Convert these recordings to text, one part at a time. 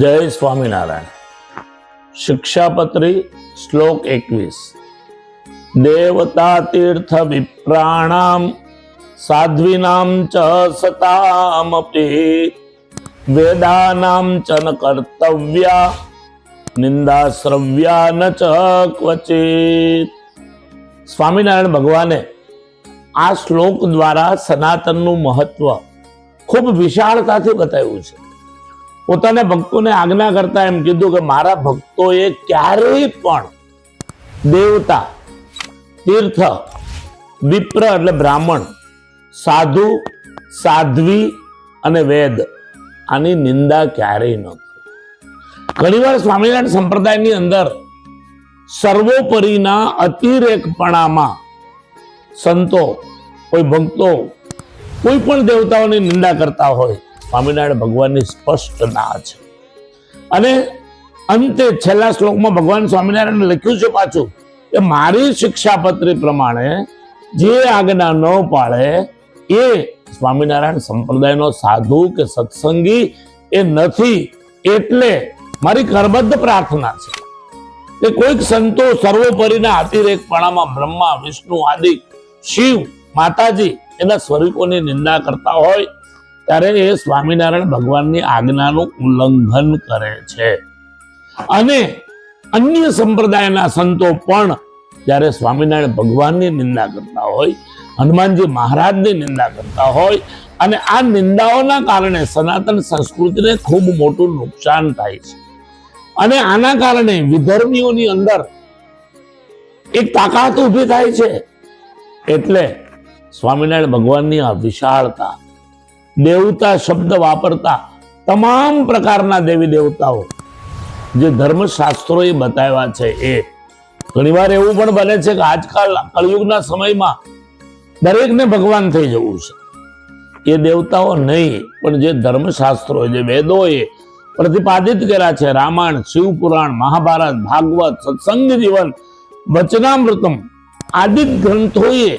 જય સ્વામિનારાયણ। શિક્ષાપત્રી શ્લોક 21। દેવતા તીર્થ વિપ્રાણામ સાધ્વીનામ ચ સતામપી વેદાનામ ચ ન કર્તવ્યા નિંદા શ્રવ્યા ન ચ ક્વચિત। સ્વામિનારાયણ ભગવાને આ શ્લોક દ્વારા સનાતનનું મહત્વ ખૂબ વિશાળતાથી બતાવ્યું છે। પોતાના ભક્તોને આજ્ઞા કરતા એમ કીધું કે મારા ભક્તોએ ક્યારેય પણ દેવતા, તીર્થ, વિપ્ર એટલે બ્રાહ્મણ, સાધુ, સાધ્વી અને વેદ આની નિંદા ક્યારેય ન કરી। ઘણીવાર સ્વામિનારાયણ સંપ્રદાયની અંદર સર્વોપરીના અતિરેકપણામાં સંતો, કોઈ ભક્તો કોઈ પણ દેવતાઓની નિંદા કરતા હોય સ્વામિનારાયણ ભગવાનની સ્પષ્ટ ના છે। અને અંતે છેલ્લા શ્લોકમાં ભગવાન સ્વામિનારાયણ લખ્યું છે પાછું કે મારી શિક્ષાપત્રી પ્રમાણે જે આજ્ઞા ન પાળે એ સ્વામિનારાયણ સંપ્રદાયનો સાધુ કે સત્સંગી એ નથી। એટલે મારી કરબદ્ધ પ્રાર્થના છે કે કોઈક સંતો સર્વોપરીના અતિરેકપણામાં બ્રહ્મા, વિષ્ણુ આદિ, શિવ, માતાજી એના સ્વરૂપોની નિંદા કરતા હોય ત્યારે એ સ્વામિનારાયણ ભગવાનની આજ્ઞાનું ઉલ્લંઘન કરે છે। અને અન્ય સંપ્રદાયના સંતો પણ જ્યારે સ્વામિનારાયણ ભગવાનની નિંદા કરતા હોય, હનુમાનજી મહારાજની નિંદા કરતા હોય અને આ નિંદાઓના કારણે સનાતન સંસ્કૃતિને ખૂબ મોટું નુકસાન થાય છે। અને આના કારણે વિધર્મીઓની અંદર એક તાકાત ઊભી થાય છે। એટલે સ્વામિનારાયણ ભગવાનની આ વિશાળતા, દેવતા શબ્દ વાપરતા તમામ પ્રકારના દેવી દેવતાઓ જે ધર્મશાસ્ત્રોએ બતાવ્યા છે એ ઘણીવાર એવું પણ બને છે કે આજકાલ કળયુગના સમયમાં દરેકને ભગવાન થઈ જવું છે। એ દેવતાઓ નહીં, પણ જે ધર્મશાસ્ત્રો, જે વેદોએ પ્રતિપાદિત કર્યા છે, રામાયણ, શિવપુરાણ, મહાભારત, ભાગવત, સત્સંગ જીવન, વચનામૃતમ આદિ ગ્રંથોએ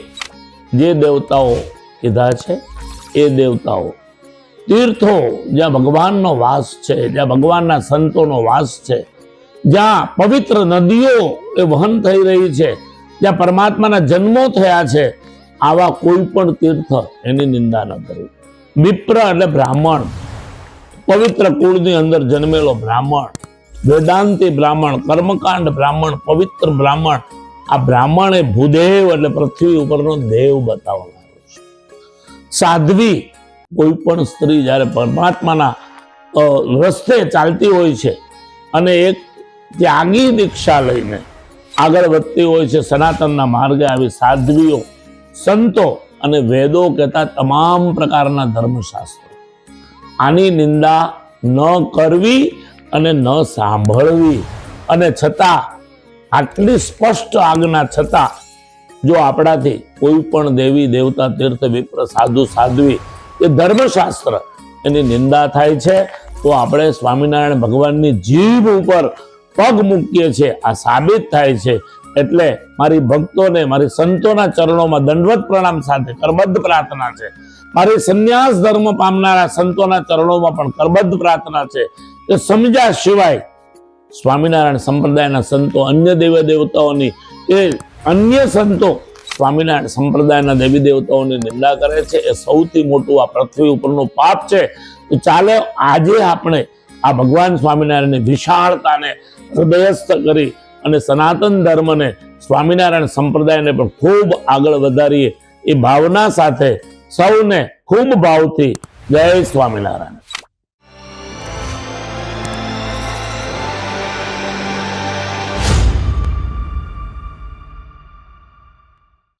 જે દેવતાઓ કીધા છે એ દેવતાઓ, તીર્થો જ્યાં ભગવાનનો વાસ છે, જ્યાં ભગવાનના સંતોનો વાસ છે, જ્યાં પવિત્ર નદીઓ એ વહન થઈ રહી છે, જ્યાં પરમાત્માના જન્મો થયા છે, આવા કોઈ પણ તીર્થ એની નિંદા ન કરવી। વિપ્ર એટલે બ્રાહ્મણ, પવિત્ર કુળની અંદર જન્મેલો બ્રાહ્મણ, વેદાંતી બ્રાહ્મણ, કર્મકાંડ બ્રાહ્મણ, પવિત્ર બ્રાહ્મણ। આ બ્રાહ્મણ એ ભૂદેવ એટલે પૃથ્વી ઉપરનો દેવ બતાવવાનો છે। સાધ્વી કોઈ પણ સ્ત્રી જ્યારે પરમાત્માના રસ્તે ચાલતી હોય છે અને એક ત્યાગી દીક્ષા લઈને આગળ વધતી હોય છે સનાતનના માર્ગે, આવી સાધ્વીઓ, સંતો અને વેદો કહેતા તમામ પ્રકારના ધર્મશાસ્ત્રો, આની નિંદા ન કરવી અને ન સાંભળવી। અને છતાં આટલી સ્પષ્ટ આજ્ઞા છતાં જો આપણાથી કોઈ પણ દેવી દેવતા, તીર્થ, વિપ્ર, સાધુ, સાધ્વી એ ધર્મશાસ્ત્ર એની નિંદા થાય છે તો આપણે સ્વામિનારાયણ ભગવાનની જીભ ઉપર પગ મૂકીએ છીએ, આ સાબિત થાય છે। એટલે મારી ભક્તોને, મારી સંતોના ચરણોમાં દંડવત પ્રણામ સાથે કરબદ્ધ પ્રાર્થના છે। મારી સંન્યાસ ધર્મ પામનારા સંતોના ચરણોમાં પણ કરબદ્ધ પ્રાર્થના છે કે સમજ્યા સિવાય સ્વામિનારાયણ સંપ્રદાયના સંતો અન્ય દેવી દેવતાઓની, એ અન્ય સંતો સ્વામિનારાયણ સંપ્રદાયના દેવી દેવતાઓની નિંદા કરે છે, એ સૌથી મોટું આ પૃથ્વી ઉપરનું પાપ છે। તો ચાલો આજે આપણે આ ભગવાન સ્વામિનારાયણની વિશાળતાને હૃદયસ્થ કરી અને સનાતન ધર્મને, સ્વામિનારાયણ સંપ્રદાયને પણ ખૂબ આગળ વધારીએ એ ભાવના સાથે સૌને ખૂબ ભાવથી જય સ્વામિનારાયણ।